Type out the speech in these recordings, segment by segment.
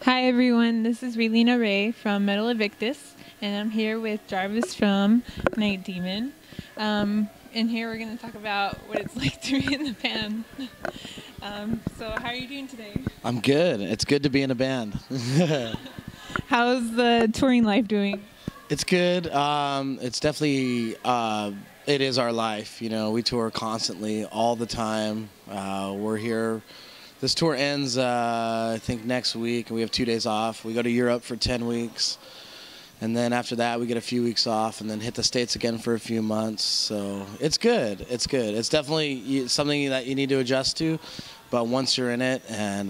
Hi everyone, this is Relina Ray from Metal Invictus, and I'm here with Jarvis from Night Demon. And here we're going to talk about what it's like to be in the band. So how are you doing today? I'm good. It's good to be in a band. How's the touring life doing? It's good. It's definitely, it is our life. You know, we tour constantly, all the time. We're here. This tour ends, I think, next week, and we have 2 days off. We go to Europe for 10 weeks. And then after that, we get a few weeks off and then hit the States again for a few months. So it's good. It's good. It's definitely something that you need to adjust to. But once you're in it, and,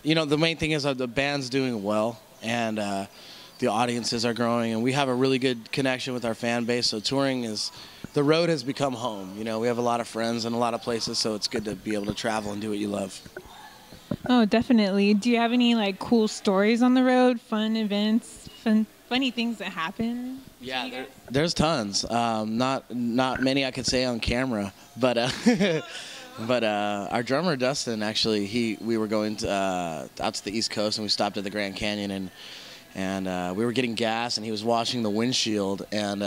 you know, the main thing is that the band's doing well, and the audiences are growing, and we have a really good connection with our fan base. So touring is, the road has become home. You know, we have a lot of friends in a lot of places, so it's good to be able to travel and do what you love. Oh, definitely. Do you have any like cool stories on the road, fun events, funny things that happen? Yeah, there's tons. Not many I could say on camera, but but our drummer Dustin, actually, we were going to, out to the East Coast, and we stopped at the Grand Canyon, and we were getting gas, and he was washing the windshield, and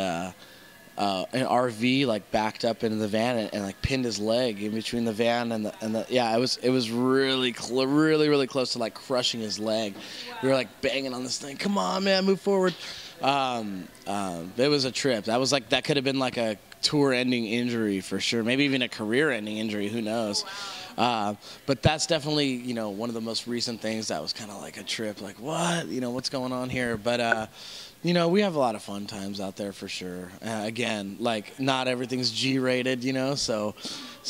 an RV like backed up into the van and like pinned his leg in between the van and the yeah, it was really really close to like crushing his leg. We were like banging on this thing, come on man, move forward. It was a trip. That could have been like a tour ending injury for sure, maybe even a career ending injury, who knows. But that's definitely, you know, one of the most recent things that was kind of like a trip, like what, you know, what's going on here. But you know, we have a lot of fun times out there for sure. Again, like not everything's G-rated, you know, so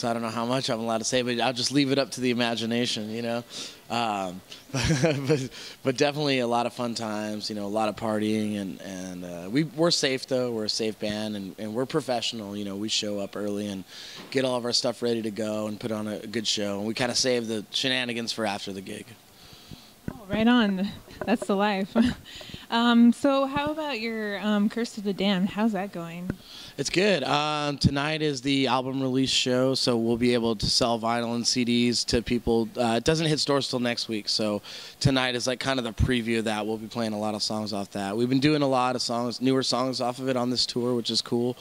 I don't know how much I'm allowed to say, but I'll just leave it up to the imagination, you know. But definitely a lot of fun times, you know, a lot of partying, and we're safe though. We're a safe band, and we're professional. You know, we show up early and get all of our stuff ready to go and put on a good show, and we kind of save the shenanigans for after the gig. Oh, right on. That's the life. So how about your Curse of the Damned? How's that going? It's good. Tonight is the album release show, so we'll be able to sell vinyl and CDs to people. It doesn't hit stores till next week, so tonight is like kind of the preview of that. We'll be playing a lot of songs off that. We've been doing a lot of songs, newer songs off of it on this tour, which is cool.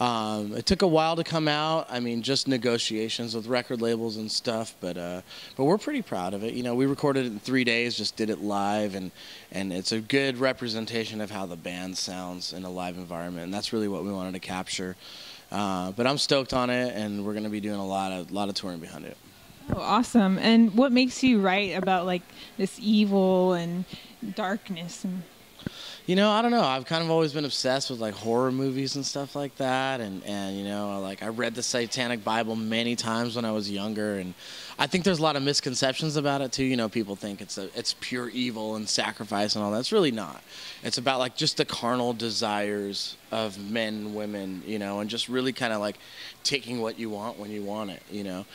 It took a while to come out. I mean, just negotiations with record labels and stuff, but we're pretty proud of it. You know, we recorded it in 3 days, just did it live, and it's a good representation of how the band sounds in a live environment, and that's really what we wanted to capture. But I'm stoked on it, and we're going to be doing a lot of touring behind it. Oh, awesome. And what makes you write about like this evil and darkness? You know, I don't know. I've kind of always been obsessed with like horror movies and stuff like that, and you know, like I read the Satanic Bible many times when I was younger, and I think there's a lot of misconceptions about it too. You know, people think it's pure evil and sacrifice and all that. It's really not. It's about like just the carnal desires of men and women, you know, and just really kind of like taking what you want when you want it. You know,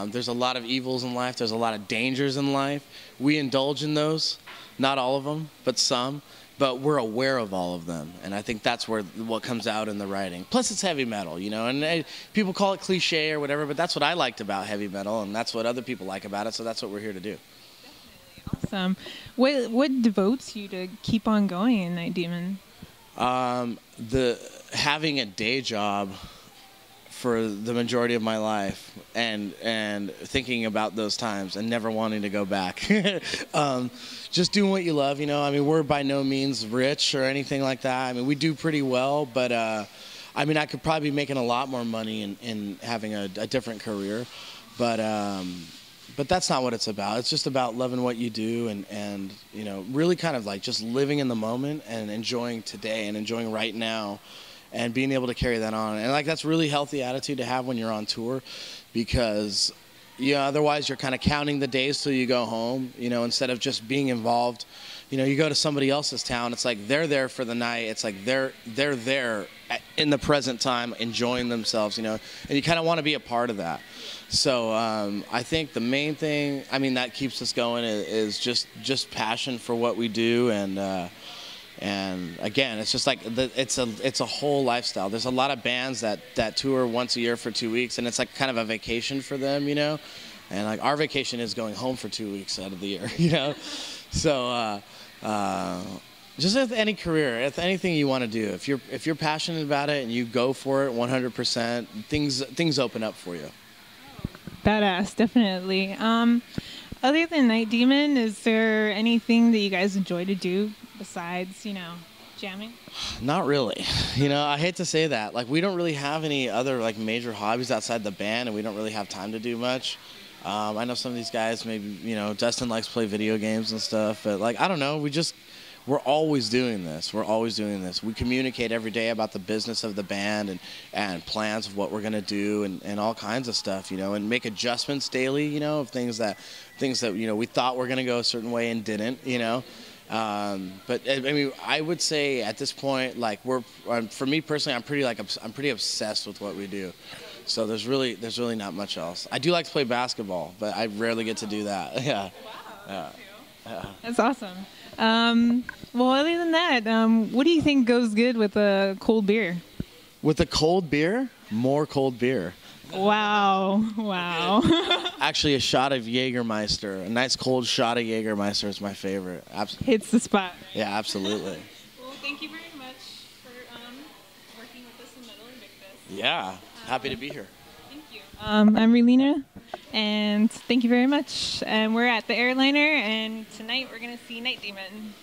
there's a lot of evils in life. There's a lot of dangers in life. We indulge in those, not all of them, but some. But we're aware of all of them, and I think that's what comes out in the writing. Plus, it's heavy metal, you know, and people call it cliche or whatever, but that's what I liked about heavy metal, and that's what other people like about it, so that's what we're here to do. Awesome. What devotes you to keep on going in Night Demon? Having a day job for the majority of my life, and thinking about those times and never wanting to go back. Just doing what you love, you know. I mean, we're by no means rich or anything like that. I mean, we do pretty well, but I mean, I could probably be making a lot more money in having a different career, but that's not what it's about. It's just about loving what you do, and you know, really kind of like just living in the moment and enjoying today and enjoying right now, and being able to carry that on. And like that's a really healthy attitude to have when you're on tour, because otherwise you're kind of counting the days till you go home, you know, instead of just being involved. You know, you go to somebody else's town, it's like they're there for the night. It's like they're there in the present time enjoying themselves, you know, and you kind of want to be a part of that. So I think the main thing, I mean, that keeps us going is just passion for what we do, and again, it's just like it's a whole lifestyle. There's a lot of bands that tour once a year for 2 weeks, and it's like kind of a vacation for them, you know. And like our vacation is going home for 2 weeks out of the year, you know. So just with any career, with anything you want to do, if you're passionate about it and you go for it 100%, things open up for you. Badass, definitely. Other than Night Demon, is there anything that you guys enjoy to do besides, jamming? Not really. I hate to say that. Like, we don't really have any other like major hobbies outside the band, and we don't really have time to do much. I know some of these guys, maybe, Dustin likes to play video games and stuff, but like, I don't know. We're always doing this. We're always doing this. We communicate every day about the business of the band and plans of what we're going to do and all kinds of stuff, and make adjustments daily, of things that we thought were going to go a certain way and didn't, But I mean, I would say at this point, like for me personally, I'm pretty obsessed with what we do. So there's really not much else. I do like to play basketball, but I rarely get to do that. Yeah. Wow. That's awesome. Well, other than that, what do you think goes good with a cold beer? With a cold beer? More cold beer. Wow. Actually, a shot of Jägermeister. A nice cold shot of Jägermeister is my favorite. Hits the spot. Right? Yeah, absolutely. Well, thank you very much for working with us in Metal INVICTUS. Yeah, happy to be here. Thank you. I'm Relina, and thank you very much. And we're at the Airliner, and tonight we're going to see Night Demon.